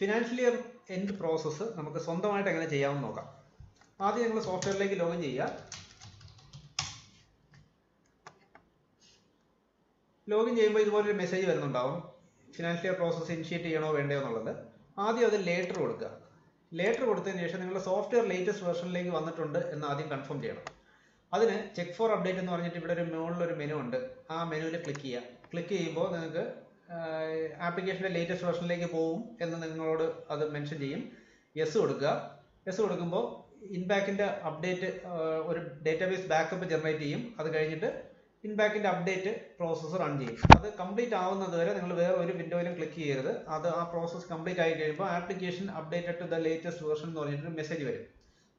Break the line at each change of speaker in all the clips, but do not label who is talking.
Financial year end process നമുക്ക് സ്വന്തമായിട്ട് എങ്ങനെ ചെയ്യാമെന്ന് നോക്കാം. ആദ്യം നിങ്ങൾ സോഫ്റ്റ്വെയറിലേക്ക് ലോഗിൻ ചെയ്യുക. ലോഗിൻ ചെയ്യുമ്പോൾ ഇതുപോലൊരു മെസ്സേജ് വരുന്നുണ്ടാവും, ഫിനാൻഷ്യൽ ഇയർ പ്രോസസ്സ് ഇനിഷ്യേറ്റ് ചെയ്യണോ വേണ്ടയോ എന്നുള്ളത്. ആദ്യം അത് ലേറ്റർ കൊടുക്കുക. ലേറ്റർ കൊടുത്തതിന് ശേഷം നിങ്ങളുടെ സോഫ്റ്റ്വെയർ ലേറ്റസ്റ്റ് വെർഷനിലേക്ക് വന്നിട്ടുണ്ട് എന്ന് ആദ്യം കൺഫേം ചെയ്യണം. അതിന് ചെക്ക് ഫോർ അപ്ഡേറ്റ് എന്ന് പറഞ്ഞിട്ട് ഇവിടെ ഒരു മുകളിലൊരു മെനു ഉണ്ട്. ആ മെനുവിൽ ക്ലിക്ക് ചെയ്യുക. ക്ലിക്ക് ചെയ്യുമ്പോൾ നിങ്ങൾക്ക് ആപ്ലിക്കേഷൻ്റെ ലേറ്റസ്റ്റ് വെർഷനിലേക്ക് പോകും എന്ന് നിങ്ങളോട് അത് മെൻഷൻ ചെയ്യും. യെസ് കൊടുക്കുക. യെസ് കൊടുക്കുമ്പോൾ ഇൻബാക്കിൻ്റെ അപ്ഡേറ്റ് ഒരു ഡേറ്റാബേസ് ബാക്കപ്പ് ജനറേറ്റ് ചെയ്യും. അത് കഴിഞ്ഞിട്ട് ഇൻബാക്കിൻ്റെ അപ്ഡേറ്റ് പ്രോസസ്സ് റൺ ചെയ്യും. അത് കംപ്ലീറ്റ് ആവുന്നത് വരെ നിങ്ങൾ വേറെ ഒരു വിൻഡോയിലും ക്ലിക്ക് ചെയ്യരുത്. അത് ആ പ്രോസസ്സ് കംപ്ലീറ്റ് ആയി കഴിയുമ്പോൾ application updated to the latest version എന്ന് പറഞ്ഞിട്ടൊരു മെസ്സേജ് വരും.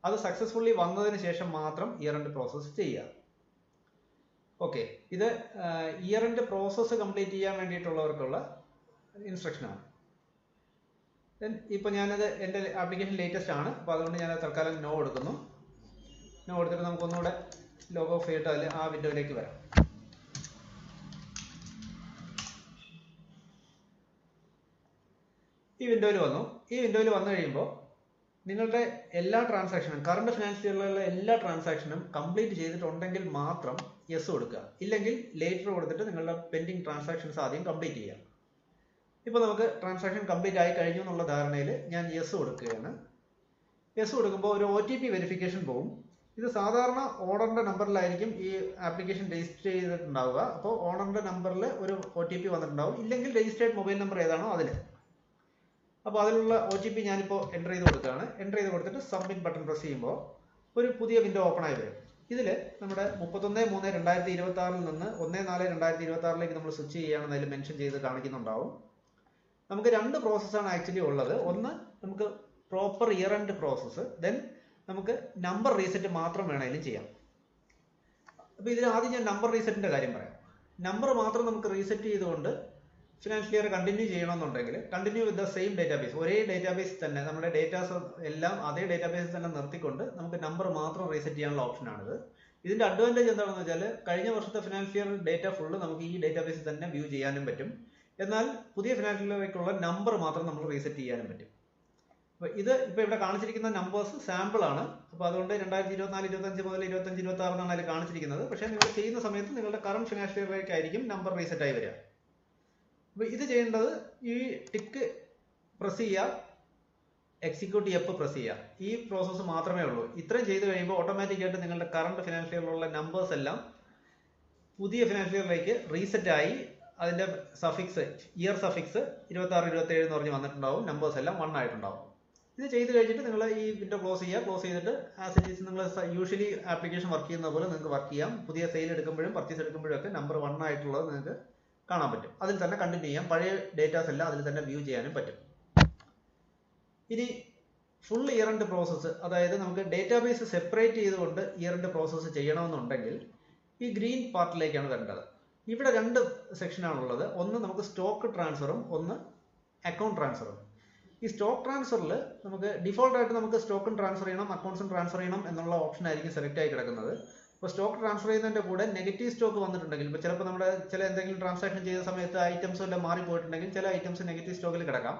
അത് സക്സസ്ഫുള്ളി വന്നതിന് ശേഷം മാത്രം ഇയർ എൻഡ് പ്രോസസ്സ് ചെയ്യുക. ഓക്കെ, ഇത് ഇയർ എൻഡ് പ്രോസസ്സ് കംപ്ലീറ്റ് ചെയ്യാൻ വേണ്ടിയിട്ടുള്ളവർക്കുള്ള ഇൻസ്ട്രക്ഷനാണ്. ദെൻ ഇപ്പോൾ ഞാനത് എൻ്റെ ആപ്ലിക്കേഷൻ ലേറ്റസ്റ്റ് ആണ്, അപ്പോൾ അതുകൊണ്ട് ഞാൻ തൽക്കാലം നോ കൊടുക്കുന്നു. നോ കൊടുത്തിട്ട് നമുക്കൊന്നുകൂടെ ലോഗോ ഓഫ് ചെയ്തിട്ട് അതിൽ ആ വിൻഡോയിലേക്ക് വരാം. ഈ വിൻഡോയിൽ വന്നു. ഈ വിൻഡോയിൽ വന്നു കഴിയുമ്പോൾ നിങ്ങളുടെ എല്ലാ ട്രാൻസാക്ഷനും കറണ്ട് ഫിനാൻഷ്യൽ ഇയറിലുള്ള എല്ലാ ട്രാൻസാക്ഷനും കംപ്ലീറ്റ് ചെയ്തിട്ടുണ്ടെങ്കിൽ മാത്രം യെസ് കൊടുക്കുക. ഇല്ലെങ്കിൽ ലേറ്റർ കൊടുത്തിട്ട് നിങ്ങളുടെ പെൻഡിങ് ട്രാൻസാക്ഷൻസ് ആദ്യം കംപ്ലീറ്റ് ചെയ്യുക. ഇപ്പോൾ നമുക്ക് ട്രാൻസാക്ഷൻ കംപ്ലീറ്റ് ആയി കഴിഞ്ഞു എന്നുള്ള ധാരണയിൽ ഞാൻ യെസ് കൊടുക്കുകയാണ്. യെസ് കൊടുക്കുമ്പോൾ ഒരു OTP വെരിഫിക്കേഷൻ പോകും. ഇത് സാധാരണ ഓണറിൻ്റെ നമ്പറിലായിരിക്കും ഈ ആപ്ലിക്കേഷൻ രജിസ്റ്റർ ചെയ്തിട്ടുണ്ടാവുക. അപ്പോൾ ഓണറിൻ്റെ നമ്പറിൽ ഒരു OTP വന്നിട്ടുണ്ടാവും. ഇല്ലെങ്കിൽ രജിസ്റ്റേർഡ് മൊബൈൽ നമ്പർ ഏതാണോ അതിൽ. അപ്പോൾ അതിലുള്ള OTP ഞാനിപ്പോൾ എൻ്റർ ചെയ്ത് കൊടുക്കുകയാണ്. എൻ്റർ ചെയ്ത് കൊടുത്തിട്ട് സബ്മിറ്റ് ബട്ടൺ പ്രസ് ചെയ്യുമ്പോൾ ഒരു പുതിയ വിൻഡോ ഓപ്പൺ ആയി വരും. ഇതിൽ നമ്മുടെ 31/3/2026 നിന്ന് 1/4/2026 നമ്മൾ സ്വിച്ച് ചെയ്യുകയാണെന്ന് അതിൽ മെൻഷൻ ചെയ്ത് കാണിക്കുന്നുണ്ടാവും. നമുക്ക് രണ്ട് പ്രോസസ്സാണ് ആക്ച്വലി ഉള്ളത്. ഒന്ന് നമുക്ക് proper year end process, then നമുക്ക് നമ്പർ റീസെറ്റ് മാത്രം വേണമെങ്കിലും ചെയ്യാം. അപ്പോൾ ഇതിൽ ആദ്യം ഞാൻ നമ്പർ റീസെറ്റിൻ്റെ കാര്യം പറയാം. നമ്പർ മാത്രം നമുക്ക് റീസെറ്റ് ചെയ്തുകൊണ്ട് ഫിനാൻഷ്യൽ ഇയർ കണ്ടിന്യൂ ചെയ്യണമെന്നുണ്ടെങ്കിൽ continue with the same database, ഒരേ ഡേറ്റാബേസ് തന്നെ നമ്മുടെ ഡേറ്റാസ് എല്ലാം അതേ ഡേറ്റാബേസിൽ തന്നെ നിർത്തിക്കൊണ്ട് നമുക്ക് നമ്പർ മാത്രം റീസെറ്റ് ചെയ്യാനുള്ള ഓപ്ഷനാണിത്. ഇതിൻ്റെ അഡ്വാൻറ്റേജ് എന്താണെന്ന് വെച്ചാൽ കഴിഞ്ഞ വർഷത്തെ ഫിനാൻഷ്യൽ ഇയർ ഡേറ്റ ഫുള്ള് നമുക്ക് ഈ ഡേറ്റാബേസിൽ തന്നെ വ്യൂ ചെയ്യാനും പറ്റും. എന്നാൽ പുതിയ ഫിനാൻഷ്യൽ ഇയറിലേക്കുള്ള നമ്പർ മാത്രം നമ്മൾ റീസെറ്റ് ചെയ്യാനും പറ്റും. അപ്പോൾ ഇത് ഇപ്പോൾ ഇവിടെ കാണിച്ചിരിക്കുന്ന നമ്പേഴ്സ് സാമ്പിൾ ആണ്. അപ്പോൾ അതുകൊണ്ട് 2024, 25 മുതൽ 25, 26 എന്നാണ് അതിൽ കാണിച്ചിരിക്കുന്നത്. പക്ഷേ നിങ്ങൾ ചെയ്യുന്ന സമയത്ത് നിങ്ങളുടെ കറണ്ട് ഫിനാൻഷ്യൽ ഇയറിലേക്കായിരിക്കും നമ്പർ റീസെറ്റ് ആയി വരിക. അപ്പോൾ ഇത് ചെയ്യേണ്ടത് ഈ ടിക്ക് പ്രസ് ചെയ്യുക, എക്സിക്യൂട്ട് എപ്പ് പ്രസ് ചെയ്യുക. ഈ പ്രോസസ്സ് മാത്രമേ ഉള്ളൂ. ഇത്രയും ചെയ്ത് കഴിയുമ്പോൾ ഓട്ടോമാറ്റിക്കായിട്ട് നിങ്ങളുടെ കറണ്ട് ഫിനാൻഷ്യൽ ഇയറിലുള്ള നമ്പേഴ്സ് എല്ലാം പുതിയ ഫിനാൻഷ്യൽ ഇയറിലേക്ക് റീസെറ്റ് ആയി അതിൻ്റെ സഫിക്സ് ഇയർ സഫിക്സ് 26, 27 എന്ന് പറഞ്ഞ് വന്നിട്ടുണ്ടാവും. നമ്പേഴ്സ് എല്ലാം 1 ആയിട്ടുണ്ടാവും. ഇത് ചെയ്ത് കഴിഞ്ഞിട്ട് നിങ്ങൾ ഈ വിൻഡോ ക്ലോസ് ചെയ്യുക. ക്ലോസ് ചെയ്തിട്ട് ആസ് ഇറ്റ് ഈസ് നിങ്ങൾ യൂഷ്വലി ആപ്ലിക്കേഷൻ വർക്ക് ചെയ്യുന്ന പോലെ നിങ്ങൾക്ക് വർക്ക് ചെയ്യാം. പുതിയ സെയിൽ എടുക്കുമ്പോഴും പർച്ചേസ് എടുക്കുമ്പോഴും ഒക്കെ നമ്പർ 1 ആയിട്ടുള്ളത് നിങ്ങൾക്ക് കാണാൻ പറ്റും. അതിൽ തന്നെ കണ്ടിന്യൂ ചെയ്യാം. പഴയ ഡേറ്റാസ് എല്ലാം അതിൽ തന്നെ വ്യൂ ചെയ്യാനും പറ്റും. ഇനി ഫുൾ ഇയർ എൻഡ് പ്രോസസ്സ്, അതായത് നമുക്ക് ഡേറ്റാബേസ് സെപ്പറേറ്റ് ചെയ്തുകൊണ്ട് ഇയർ എൻഡ് പ്രോസസ്സ് ചെയ്യണമെന്നുണ്ടെങ്കിൽ ഈ ഗ്രീൻ പാർട്ടിലേക്കാണ് വരേണ്ടത്. ഇവിടെ രണ്ട് സെക്ഷനാണുള്ളത്. ഒന്ന് നമുക്ക് സ്റ്റോക്ക് ട്രാൻസ്ഫറും ഒന്ന് അക്കൗണ്ട് ട്രാൻസ്ഫറും. ഈ സ്റ്റോക്ക് ട്രാൻസ്ഫറിൽ നമുക്ക് ഡിഫോൾട്ടായിട്ട് നമുക്ക് സ്റ്റോക്കും ട്രാൻസ്ഫർ ചെയ്യണം, അക്കൗണ്ട്സും ട്രാൻസ്ഫർ ചെയ്യണം എന്നുള്ള ഓപ്ഷൻ ആയിരിക്കും സെലക്ട് ആയി കിടക്കുന്നത്. ഇപ്പോൾ സ്റ്റോക്ക് ട്രാൻസ്ഫർ ചെയ്യുന്നതിൻ്റെ കൂടെ നെഗറ്റീവ് സ്റ്റോക്ക് വന്നിട്ടുണ്ടെങ്കിൽ, ഇപ്പോൾ ചിലപ്പോൾ നമ്മുടെ ചില എന്തെങ്കിലും ട്രാൻസാക്ഷൻ ചെയ്ത സമയത്ത് ഐറ്റംസ് എല്ലാം മാറിപ്പോയിട്ടുണ്ടെങ്കിൽ ചില ഐറ്റംസ് നെഗറ്റീവ് സ്റ്റോക്കിൽ കിടക്കാം.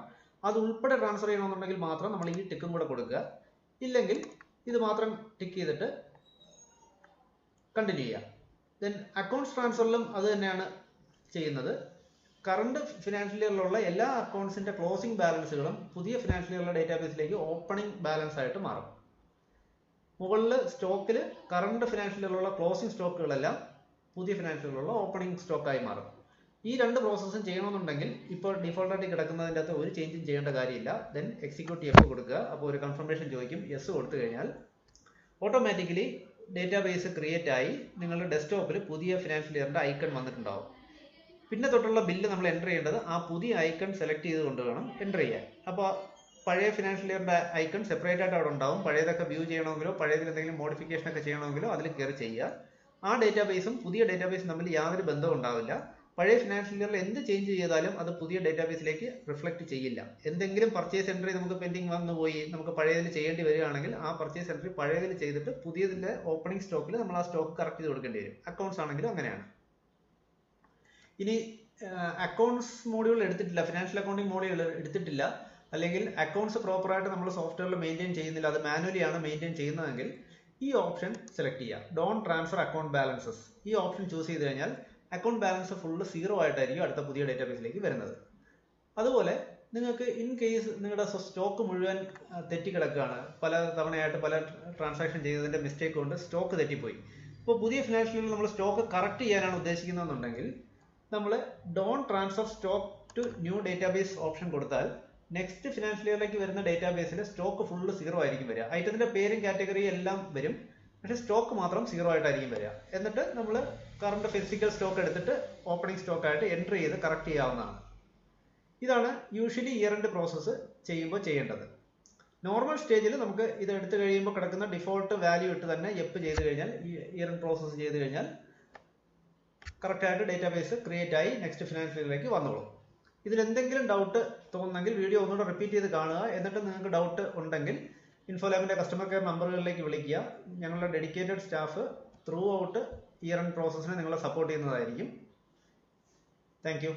അത് ഉൾപ്പെടെ ട്രാൻസ്ഫർ ചെയ്യണമെന്നുണ്ടെങ്കിൽ മാത്രം നമ്മൾ ഈ ടിക്കും കൂടെ കൊടുക്കുക. ഇല്ലെങ്കിൽ ഇത് മാത്രം ടിക്ക് ചെയ്തിട്ട് കണ്ടിന്യൂ ചെയ്യുക. ദെൻ അക്കൗണ്ട്സ് ട്രാൻസ്ഫറിലും അത് തന്നെയാണ് ചെയ്യുന്നത്. കറണ്ട് ഫിനാൻഷ്യൽ ഇയറിലുള്ള എല്ലാ അക്കൗണ്ട്സിൻ്റെ ക്ലോസിംഗ് ബാലൻസുകളും പുതിയ ഫിനാൻഷ്യൽ ഇയറിലുള്ള ഡേറ്റാബേസിലേക്ക് ഓപ്പണിംഗ് ബാലൻസ് ആയിട്ട് മാറും. മുകളിൽ സ്റ്റോക്കിൽ കറണ്ട് ഫിനാൻഷ്യൽ ഇയറിലുള്ള ക്ലോസിംഗ് സ്റ്റോക്കുകളെല്ലാം പുതിയ ഫിനാൻഷ്യൽ ഇയറിലുള്ള ഓപ്പണിംഗ് സ്റ്റോക്കായി മാറും. ഈ രണ്ട് പ്രോസസ്സും ചെയ്യണമെന്നുണ്ടെങ്കിൽ ഇപ്പോൾ ഡിഫോൾട്ടായിട്ട് കിടക്കുന്നതിൻ്റെ അകത്ത് ഒരു ചേഞ്ചും ചെയ്യേണ്ട കാര്യമില്ല. ദെൻ എക്സിക്യൂട്ട് എഫ് കൊടുക്കുക. അപ്പോൾ ഒരു കൺഫർമേഷൻ ചോദിക്കും. യെസ് കൊടുത്തു കഴിഞ്ഞാൽ ഓട്ടോമാറ്റിക്കലി ഡേറ്റാബേസ് ക്രിയേറ്റ് ആയി നിങ്ങളുടെ ഡെസ്ക്ടോപ്പിൽ പുതിയ ഫിനാൻഷ്യൽ ഇയറിൻ്റെ ഐക്കൺ വന്നിട്ടുണ്ടാവും. പിന്നെ തൊട്ടുള്ള ബില്ല് നമ്മൾ എൻ്റർ ചെയ്യേണ്ടത് ആ പുതിയ ഐക്കൺ സെലക്ട് ചെയ്തുകൊണ്ട് വേണം എൻ്റർ ചെയ്യാൻ. അപ്പോൾ പഴയ ഫിനാൻഷ്യൽ ഇയറിൻ്റെ ഐക്കൺ സെപ്പറേറ്റ് ആയിട്ട് അവിടെ ഉണ്ടാവും. പഴയതൊക്കെ വ്യൂ ചെയ്യണമെങ്കിലോ പഴയതിൽ എന്തെങ്കിലും മോഡിഫിക്കേഷൻ ഒക്കെ ചെയ്യണമെങ്കിലോ അതിൽ കയറി ചെയ്യുക. ആ ഡേറ്റാബേസും പുതിയ ഡേറ്റാബേസും തമ്മിൽ യാതൊരു ബന്ധവും ഉണ്ടാവില്ല. പഴയ ഫിനാൻഷ്യൽ ഇയറിൽ എന്ത് ചേഞ്ച് ചെയ്താലും അത് പുതിയ ഡേറ്റാബേസിലേക്ക് റിഫ്ലക്റ്റ് ചെയ്യില്ല. എന്തെങ്കിലും പർച്ചേസ് എൻട്രി നമുക്ക് പെൻഡിങ് വന്നു പോയി നമുക്ക് പഴയതിൽ ചെയ്യേണ്ടി വരികയാണെങ്കിൽ ആ പർച്ചേസ് എൻട്രി പഴയതിൽ ചെയ്തിട്ട് പുതിയതിൻ്റെ ഓപ്പണിംഗ് സ്റ്റോക്കിൽ നമ്മൾ ആ സ്റ്റോക്ക് കറക്റ്റ് ചെയ്ത് കൊടുക്കേണ്ടി വരും. അക്കൗണ്ട്സ് ആണെങ്കിലും അങ്ങനെയാണ്. ഇനി അക്കൗണ്ട്സ് മോഡ്യൂൾ എടുത്തിട്ടില്ല, ഫിനാൻഷ്യൽ അക്കൗണ്ടിങ് മോഡ്യൂൾ എടുത്തിട്ടില്ല. അല്ലെങ്കിൽ അക്കൗണ്ട്സ് പ്രോപ്പറായിട്ട് നമ്മൾ സോഫ്റ്റ്വെയറിൽ മെയിൻറ്റെയിൻ ചെയ്യുന്നില്ല, അത് മാനുവലി ആണ് മെയിൻറ്റെയിൻ ചെയ്യുന്നതെങ്കിൽ ഈ ഓപ്ഷൻ സെലക്ട് ചെയ്യുക. Don't transfer account balances. ഈ ഓപ്ഷൻ ചൂസ് ചെയ്ത് കഴിഞ്ഞാൽ അക്കൗണ്ട് ബാലൻസ് ഫുള്ള് 0 ആയിട്ടായിരിക്കും അടുത്ത പുതിയ ഡേറ്റാബേസിലേക്ക് വരുന്നത്. അതുപോലെ നിങ്ങൾക്ക് ഇൻ കേസ് നിങ്ങളുടെ സ്റ്റോക്ക് മുഴുവൻ തെറ്റിക്കിടക്കുകയാണ്, പല തവണയായിട്ട് പല ട്രാൻസാക്ഷൻ ചെയ്തതിൻ്റെ മിസ്റ്റേക്ക് കൊണ്ട് സ്റ്റോക്ക് തെറ്റിപ്പോയി. ഇപ്പോൾ പുതിയ ഫിനാൻഷ്യൽ ഇയറിൽ നമ്മൾ സ്റ്റോക്ക് കറക്റ്റ് ചെയ്യാനാണ് ഉദ്ദേശിക്കുന്നതെന്നുണ്ടെങ്കിൽ നമ്മൾ don't transfer stock to new database option കൊടുത്താൽ നെക്സ്റ്റ് ഫിനാൻഷ്യൽ ഇയറിലേക്ക് വരുന്ന ഡേറ്റാബേസിൽ സ്റ്റോക്ക് ഫുള്ള് 0 ആയിരിക്കും വരിക. ഐറ്റത്തിൻ്റെ പേരും കാറ്റഗറിയും എല്ലാം വരും, പക്ഷേ സ്റ്റോക്ക് മാത്രം 0 ആയിട്ടായിരിക്കും വരിക. എന്നിട്ട് നമ്മൾ കറണ്ട് ഫിസിക്കൽ സ്റ്റോക്ക് എടുത്തിട്ട് ഓപ്പണിംഗ് സ്റ്റോക്കായിട്ട് എൻട്രി ചെയ്ത് കറക്റ്റ് ചെയ്യാവുന്നതാണ്. ഇതാണ് യൂഷ്വലി ഇയർ എൻഡ് പ്രോസസ്സ് ചെയ്യുമ്പോൾ ചെയ്യേണ്ടത്. നോർമൽ സ്റ്റേജിൽ നമുക്ക് ഇത് എടുത്തു കഴിയുമ്പോൾ കിടക്കുന്ന ഡിഫോൾട്ട് വാല്യൂ ഇട്ട് തന്നെ എപ്പ് ചെയ്ത് കഴിഞ്ഞാൽ, ഇയർ എൻഡ് പ്രോസസ്സ് ചെയ്ത് കഴിഞ്ഞാൽ കറക്റ്റായിട്ട് ഡേറ്റാബേസ് ക്രിയേറ്റ് ആയി നെക്സ്റ്റ് ഫിനാൻഷ്യൽ ഇയറിലേക്ക് വന്നോളും. ഇതിൽ എന്തെങ്കിലും ഡൗട്ട് തോന്നുന്നെങ്കിൽ വീഡിയോ ഒന്നുകൂടെ റിപ്പീറ്റ് ചെയ്ത് കാണുക. എന്നിട്ട് നിങ്ങൾക്ക് ഡൗട്ട് ഉണ്ടെങ്കിൽ ഇൻഫോലാബിൻ്റെ കസ്റ്റമർ കെയർ നമ്പറുകളിലേക്ക് വിളിക്കുക. ഞങ്ങളുടെ dedicated staff throughout year end പ്രോസസ്സിനെ നിങ്ങളെ സപ്പോർട്ട് ചെയ്യുന്നതായിരിക്കും. Thank U.